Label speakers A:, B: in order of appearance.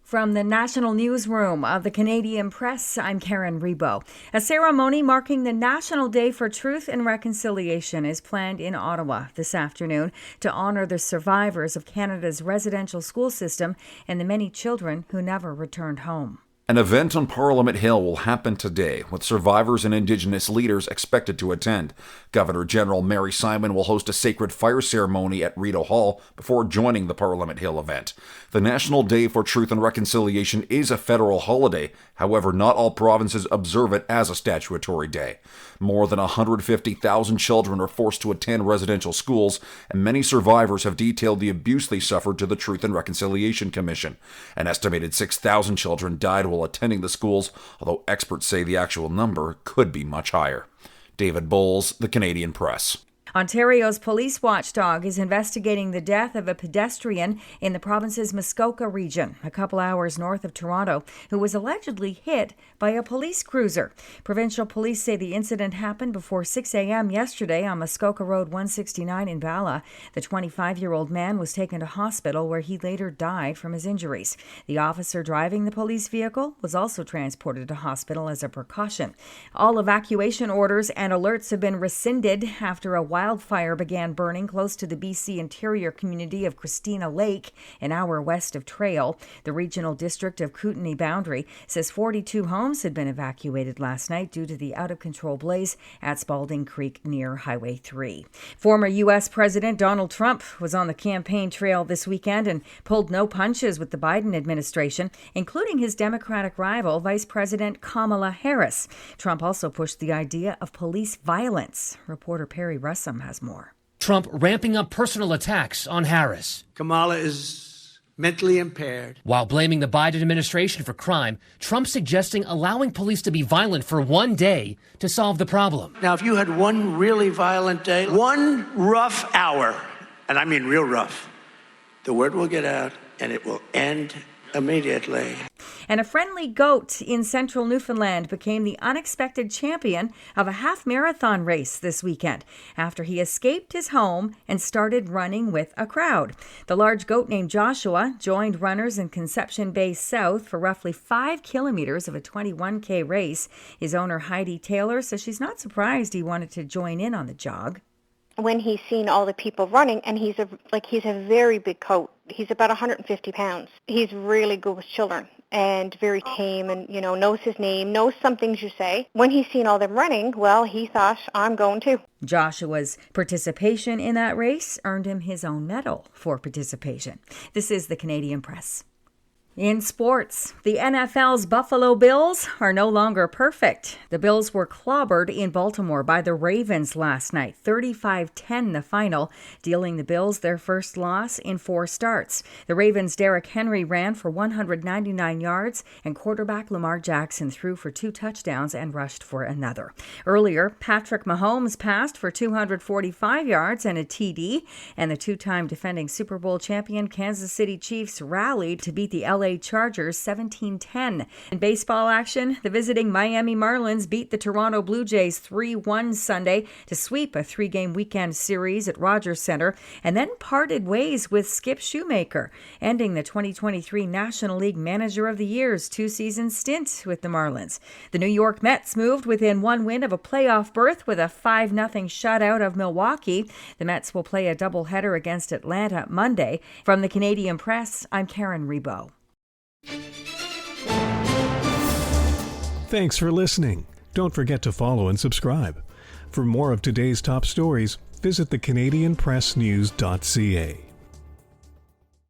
A: From the National Newsroom of the Canadian Press, I'm Karen Rebo. A ceremony marking the National Day for Truth and Reconciliation is planned in Ottawa this afternoon to honor the survivors of Canada's residential school system and the many children who never returned home.
B: An event on Parliament Hill will happen today, with survivors and Indigenous leaders expected to attend. Governor General Mary Simon will host a sacred fire ceremony at Rideau Hall before joining the Parliament Hill event. The National Day for Truth and Reconciliation is a federal holiday. However, not all provinces observe it as a statutory day. More than 150,000 children are forced to attend residential schools, and many survivors have detailed the abuse they suffered to the Truth and Reconciliation Commission. An estimated 6,000 children died while attending the schools, although experts say the actual number could be much higher. David Bowles, The Canadian Press.
A: Ontario's police watchdog is investigating the death of a pedestrian in the province's Muskoka region, a couple hours north of Toronto, who was allegedly hit by a police cruiser. Provincial police say the incident happened before 6 a.m. yesterday on Muskoka Road 169 in Bala. The 25-year-old man was taken to hospital where he later died from his injuries. The officer driving the police vehicle was also transported to hospital as a precaution. All evacuation orders and alerts have been rescinded after a wildfire began burning close to the BC interior community of Christina Lake, an hour west of Trail. The regional district of Kootenay Boundary says 42 homes had been evacuated last night due to the out-of-control blaze at Spalding Creek near Highway 3. Former U.S. President Donald Trump was on the campaign trail this weekend and pulled no punches with the Biden administration, including his Democratic rival, Vice President Kamala Harris. Trump also pushed the idea of police violence. Reporter Perry Russell has more.
C: Trump ramping up personal attacks on Harris.
D: Kamala is mentally impaired.
C: While blaming the Biden administration for crime, Trump suggesting allowing police to be violent for one day to solve the problem.
D: Now, if you had one really violent day, one rough hour, and I mean real rough, the word will get out and it will end immediately.
A: And a friendly goat in central Newfoundland became the unexpected champion of a half-marathon race this weekend after he escaped his home and started running with a crowd. The large goat named Joshua joined runners in Conception Bay South for roughly 5 kilometers of a 21K race. His owner, Heidi Taylor, says she's not surprised he wanted to join in on the jog.
E: When he's seen all the people running, and he's a very big coat. He's about 150 pounds. He's really good with children and very tame and, knows his name, knows some things you say. When he's seen all them running, well, he thought, I'm going too.
A: Joshua's participation in that race earned him his own medal for participation. This is the Canadian Press. In sports, the NFL's Buffalo Bills are no longer perfect. The Bills were clobbered in Baltimore by the Ravens last night, 35-10 the final, dealing the Bills their first loss in 4 starts. The Ravens' Derrick Henry ran for 199 yards, and quarterback Lamar Jackson threw for 2 touchdowns and rushed for another. Earlier, Patrick Mahomes passed for 245 yards and a TD, and the 2-time defending Super Bowl champion Kansas City Chiefs rallied to beat the LA Chargers 17-10. In baseball action, the visiting Miami Marlins beat the Toronto Blue Jays 3-1 Sunday to sweep a 3-game weekend series at Rogers Centre and then parted ways with Skip Shoemaker, ending the 2023 National League Manager of the Year's 2-season stint with the Marlins. The New York Mets moved within 1 win of a playoff berth with a 5-0 shutout of Milwaukee. The Mets will play a doubleheader against Atlanta Monday. From the Canadian Press, I'm Karen Rebo.
F: Thanks for listening. Don't forget to follow and subscribe. For more of today's top stories, visit thecanadianpressnews.ca.